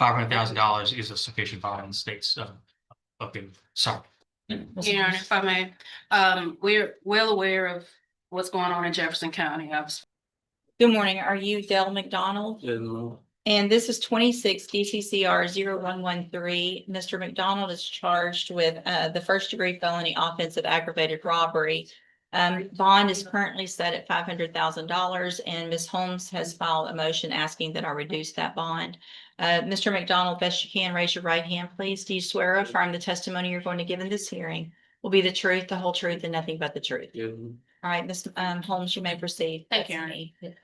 $500,000 is a sufficient bond in the states of being sorry. Your Honor, if I may, we're well aware of what's going on in Jefferson County. Good morning. Are you Dale McDonald? And this is 26 DCCR 0113. Mr. McDonald is charged with the first-degree felony offense of aggravated robbery. Bond is currently set at $500,000, and Ms. Holmes has filed a motion asking that I reduce that bond. Mr. McDonald, best you can, raise your right hand, please. Do you swear or affirm the testimony you're going to give in this hearing will be the truth, the whole truth, and nothing but the truth? Yeah. All right, Ms. Holmes, you may proceed. Thank you, Your Honor.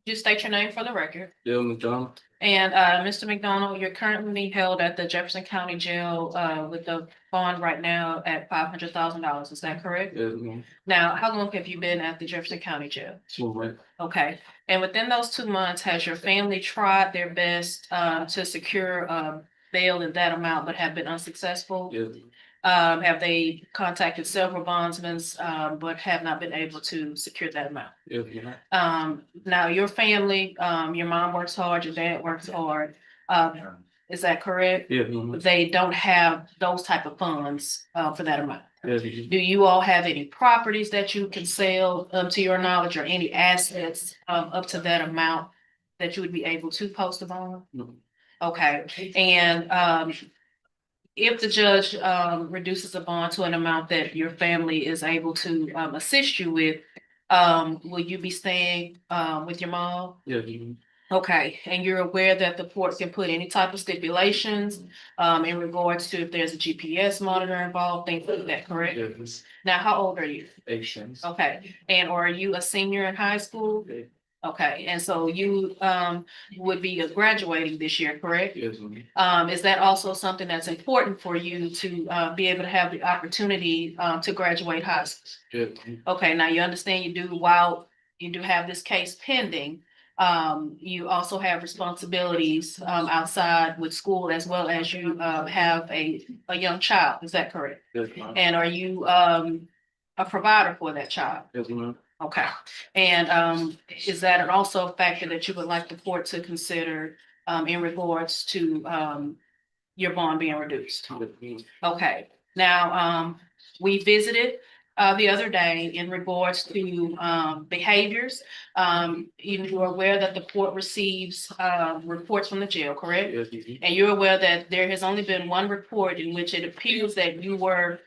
You state your name for the record. Bill McDonald. And Mr. McDonald, you're currently held at the Jefferson County Jail with the bond right now at $500,000. Is that correct? Yeah, ma'am. Now, how long have you been at the Jefferson County Jail? 2 months. Okay, and within those 2 months, has your family tried their best to secure bail in that amount, but have been unsuccessful? Yeah. Have they contacted several bondsmen, but have not been able to secure that amount? Yeah. Now your family, your mom works hard, your dad works hard. Is that correct? Yeah. They don't have those type of funds for that amount. Yeah. Do you all have any properties that you can sell to your knowledge, or any assets up to that amount that you would be able to post a bond? No. Okay, and if the judge reduces the bond to an amount that your family is able to assist you with, will you be staying with your mom? Yeah. Okay, and you're aware that the court can put any type of stipulations in regards to if there's a GPS monitor involved, things like that, correct? Yeah. Now, how old are you? Patience. Okay, and are you a senior in high school? Yeah. Okay, and so you would be graduating this year, correct? Yes. Is that also something that's important for you to be able to have the opportunity to graduate high school? Yeah. Okay, now you understand while you do have this case pending, you also have responsibilities outside with school, as well as you have a young child. Is that correct? Yes. And are you a provider for that child? Yes, ma'am. Okay, and is that also a factor that you would like the court to consider in regards to your bond being reduced? Okay, now we visited the other day in regards to behaviors. You're aware that the court receives reports from the jail, correct? Yes. And you're aware that there has only been one report in which it appears that you were,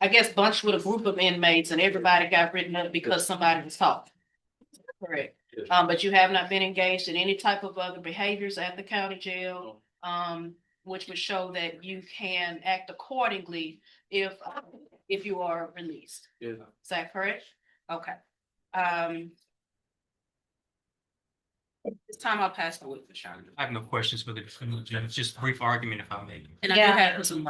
I guess, bunched with a group of inmates and everybody got written up because somebody was talking. Correct. Yes. But you have not been engaged in any type of other behaviors at the county jail, which would show that you can act accordingly if you are released. Yeah. Is that correct? Okay. This time I'll pass the witness. I have no questions for the defendant, Judge. Just a brief argument, if I may. And I do Yeah. have some.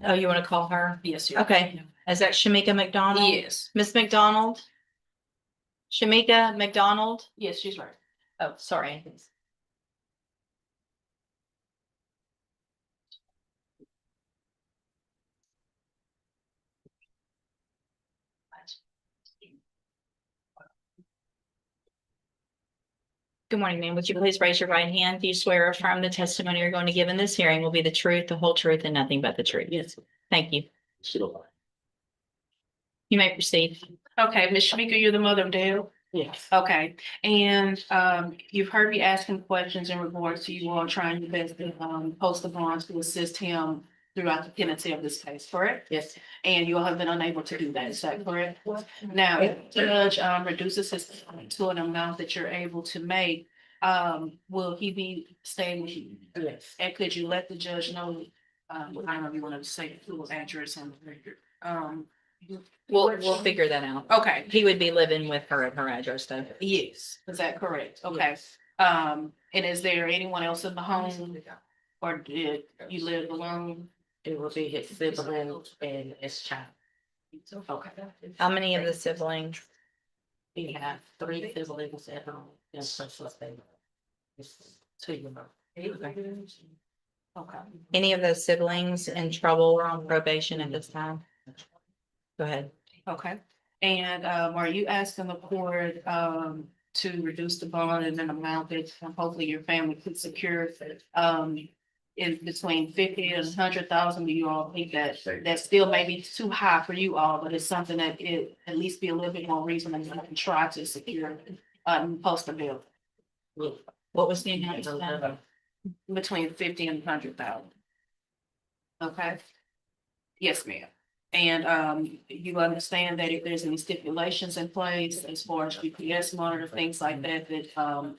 Oh, you want to call her? Yes. Okay. Is that Shamika McDonald? Yes. Miss McDonald? Shamika McDonald? Yes, she's right. Oh, sorry. Good morning, ma'am. Would you please raise your right hand? Do you swear or affirm the testimony you're going to give in this hearing will be the truth, the whole truth, and nothing but the truth? Yes. Thank you. You may proceed. Okay, Ms. Shamika, you're the mother of Dale? Yes. Okay, and you've heard me asking questions in regards to you all trying your best to post the bonds to assist him throughout the pendency of this case, correct? Yes. And you all have been unable to do that, is that correct? Now, if the judge reduces his bond to an amount that you're able to make, will he be staying with you? Yes. And could you let the judge know, I don't know if you want to say the full address on the record? We'll figure that out. Okay, He would be living with her at her address though. yes, is that correct? Okay. And is there anyone else in the home, or did you live alone? It will be his siblings and his child. Okay. How many of the siblings? We have 3 siblings at home and personal baby. It's 2-year-old. Okay. Any of those siblings in trouble or on probation at this time? Go ahead. Okay, and are you asking the court to reduce the bond in an amount that hopefully your family could secure, in between 50 and 100,000, do you all think that that still may be too high for you all, but it's something that it at least be a little bit more reasonable and you can try to secure, post a bill What was the amount of that? between 50 and 100,000. Okay? Yes, ma'am. And you understand that if there's any stipulations in place as far as GPS monitor, things like that, that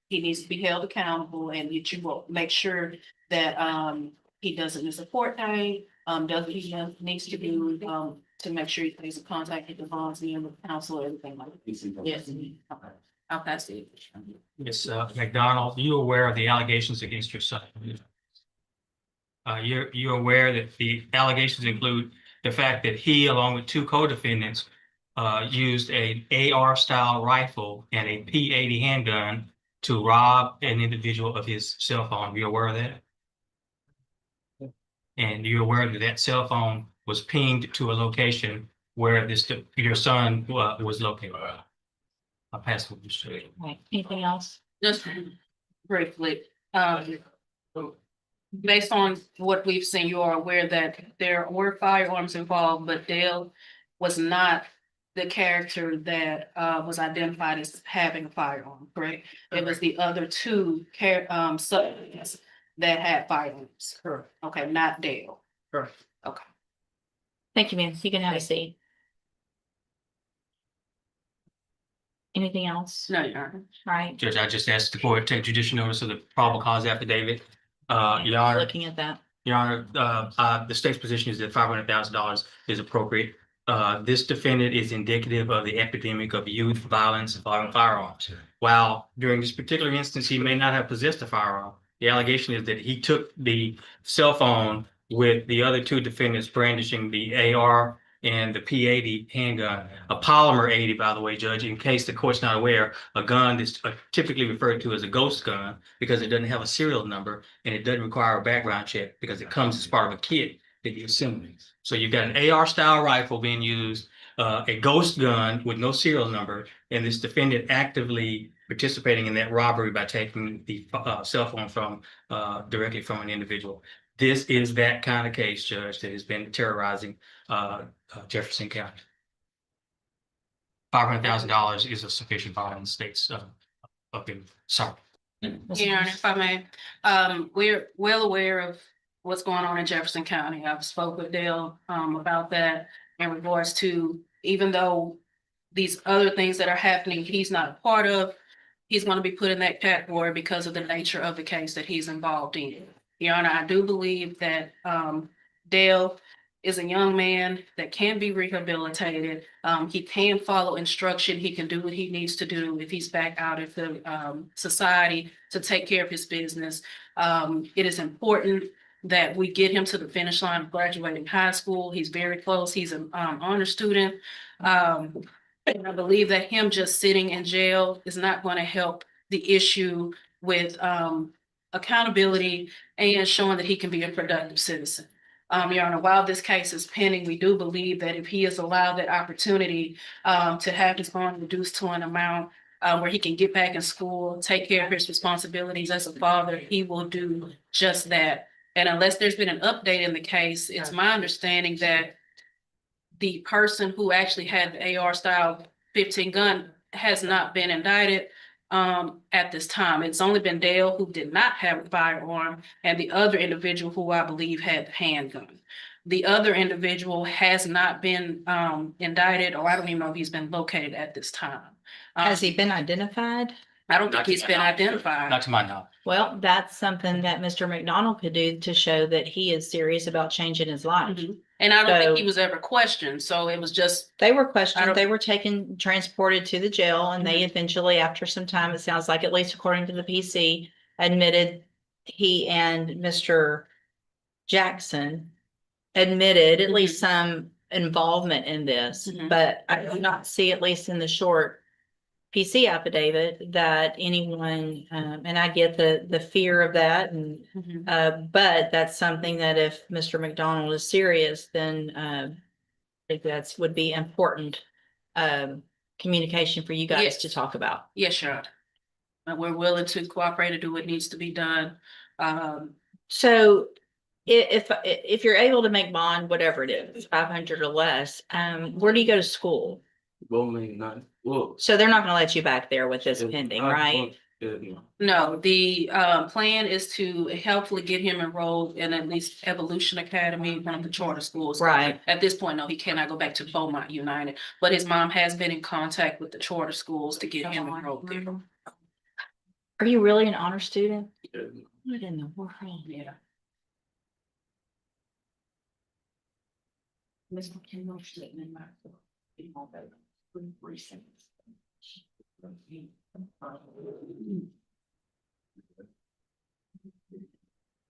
he needs to be held accountable and that you will make sure that he doesn't miss a court date, does what he needs to do to make sure he stays in contact with the bonds, and with counsel, everything like that. Yes. Okay. I'll pass it. Ms. McDonald, you aware of the allegations against your son? You're aware that the allegations include the fact that he, along with two co-defendants, used an AR-style rifle and a P80 handgun to rob an individual of his cell phone. You're aware of that? And you're aware that that cell phone was pinged to a location where your son was located. I'll pass what you said. Right. Anything else? Just briefly, based on what we've seen, you are aware that there were firearms involved, but Dale was not the character that was identified as having a firearm, correct? It was the other two suspects that had firearms. Correct. Okay, not Dale. Correct. Okay. Thank you, ma'am. You can have a seat. Anything else? No, Your Honor. All right. Judge, I just asked the court to take judicial notice of the probable cause affidavit. Your Honor, Looking at that. Your Honor, the state's position is that $500,000 is appropriate. This defendant is indicative of the epidemic of youth violence involving firearms. While during this particular instance, he may not have possessed a firearm, the allegation is that he took the cell phone with the other two defendants brandishing the AR and the P80 handgun, a polymer 80, by the way, Judge, in case the court's not aware, a gun that's typically referred to as a ghost gun because it doesn't have a serial number and it doesn't require a background check because it comes as part of a kit that you're assembling. So you've got an AR style rifle being used, a ghost gun with no serial number, and this defendant actively participating in that robbery by taking the cell phone from directly from an individual. This is that kind of case, Judge, that has been terrorizing Jefferson County. $500,000 is a sufficient bond in the state's opinion. Sorry. Your Honor, if I may, we're well aware of what's going on in Jefferson County. I've spoke with Dale about that in regards to, even though these other things that are happening, he's not a part of, he's going to be put in that category because of the nature of the case that he's involved in. Your Honor, I do believe that Dale is a young man that can be rehabilitated. He can follow instruction. He can do what he needs to do if he's back out of the society to take care of his business. It is important that we get him to the finish line of graduating high school. He's very close. He's an honor student. And I believe that him just sitting in jail is not going to help the issue with accountability and showing that he can be a productive citizen. Your Honor, while this case is pending, we do believe that if he is allowed that opportunity to have his bond reduced to an amount where he can get back in school, take care of his responsibilities as a father, he will do just that. And unless there's been an update in the case, it's my understanding that the person who actually had the AR style 15 gun has not been indicted at this time. It's only been Dale who did not have a firearm and the other individual who I believe had the handgun. The other individual has not been indicted, or I don't even know if he's been located at this time. Has he been identified? I don't think he's been identified. Not to my knowledge. Well, that's something that Mr. McDonald could do to show that he is serious about changing his life. Mhm. And I don't think he So- was ever questioned, so it was just, They were I questioned, don't- they were transported to the jail, and they eventually, after some time, it sounds like, at least according to the PC, admitted he and Mr. Jackson admitted at least some involvement in this, Mhm. but I do not see, at least in the short PC affidavit, that anyone, and I get the fear of that, and but that's something that if Mr. McDonald is serious, then I think that's would be important communication for you guys Yes. to talk about. Yes, Your Honor. And we're willing to cooperate and do what needs to be done. So if you're able to make bond, whatever it is, 500 or less, where do you go to school? Bowling night. Well, So they're not gonna let you back there with this pending, right? No, the plan is to helpfully get him enrolled in at least Evolution Academy, one of the charter schools. Right. At this point, no, he cannot go back to Beaumont United, but his mom has been in contact with the charter schools to get him enrolled there. Are you really an honor student? What in the world? Yeah.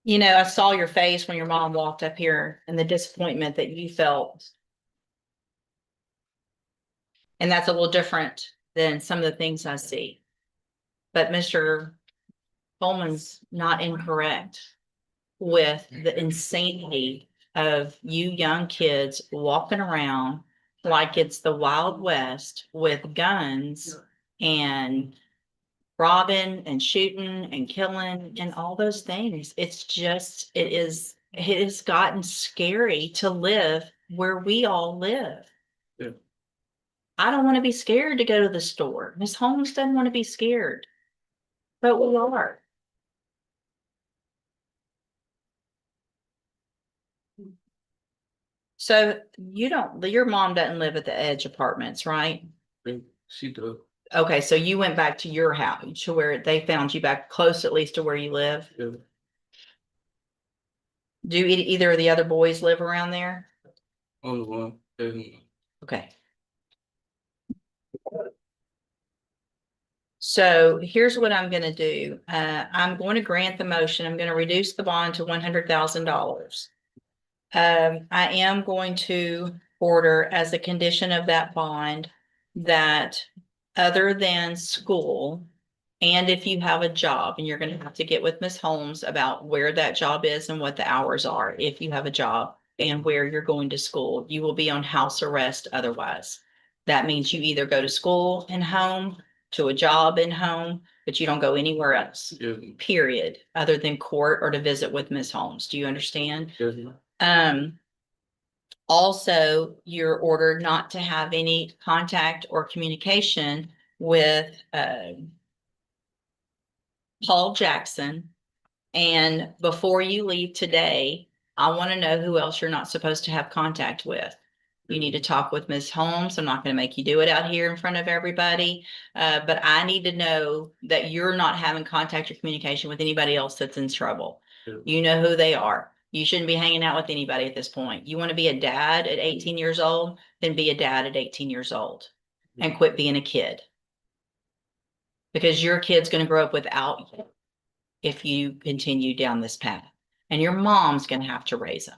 You know, I saw your face when your mom walked up here and the disappointment that you felt. And that's a little different than some of the things I see. But Mr. Coleman's not incorrect with the insanity of you young kids walking around like it's the Wild West with guns and robbing and shooting and killing and all those things. It's just, it has gotten scary to live where we all live. Yeah. I don't want to be scared to go to the store. Miss Holmes doesn't want to be scared, but we are. So your mom doesn't live at the Edge Apartments, right? She does. Okay, so you went back to your house to where they found you back close at least to where you live. Yeah. Do either of the other boys live around there? Only one. Okay. So here's what I'm gonna do. I'm going to grant the motion. I'm gonna reduce the bond to $100,000. I am going to order as a condition of that bond that other than school, and if you have a job, and you're gonna have to get with Ms. Holmes about where that job is and what the hours are, if you have a job and where you're going to school, you will be on house arrest otherwise. That means you either go to school and home, to a job and home, but you don't go anywhere else, Yeah. period, other than court or to visit with Ms. Holmes. Do you understand? Yeah. Also, you're ordered not to have any contact or communication with, Paul Jackson. And before you leave today, I want to know who else you're not supposed to have contact with. You need to talk with Ms. Holmes. I'm not going to make you do it out here in front of everybody. But I need to know that you're not having contact or communication with anybody else that's in trouble. Yeah. You know who they are. You shouldn't be hanging out with anybody at this point. You want to be a dad at 18 years old, then be a dad at 18 years old and quit being a kid. Because your kid's going to grow up without you if you continue down this path. And your mom's going to have to raise them.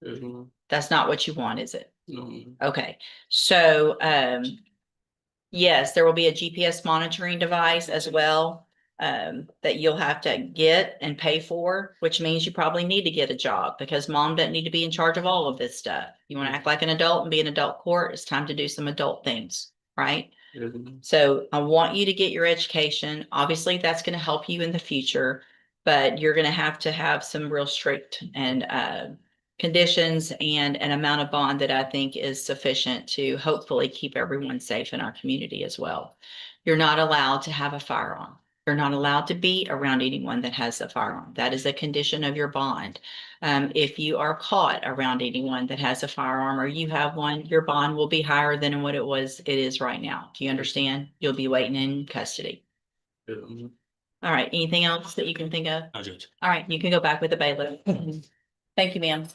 Yeah. That's not what you want, is it? No. Okay, so, yes, there will be a GPS monitoring device as well, that you'll have to get and pay for, which means you probably need to get a job because mom doesn't need to be in charge of all of this stuff. You want to act like an adult and be an adult court, it's time to do some adult things, right? Yeah. So I want you to get your education. Obviously, that's going to help you in the future, but you're going to have some real strict and, conditions and an amount of bond that I think is sufficient to hopefully keep everyone safe in our community as well. You're not allowed to have a firearm. You're not allowed to be around anyone that has a firearm. That is a condition of your bond. If you are caught around anyone that has a firearm or you have one, your bond will be higher than what it is right now. Do you understand? You'll be waiting in custody. Yeah. All right. Anything else that you can think of? No, Judge. All right. You can go back with the bailiff. Thank you, ma'am.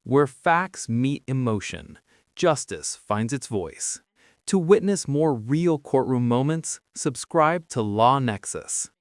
Where facts meet emotion, justice finds its voice. To witness more real courtroom moments, subscribe to Law Nexus.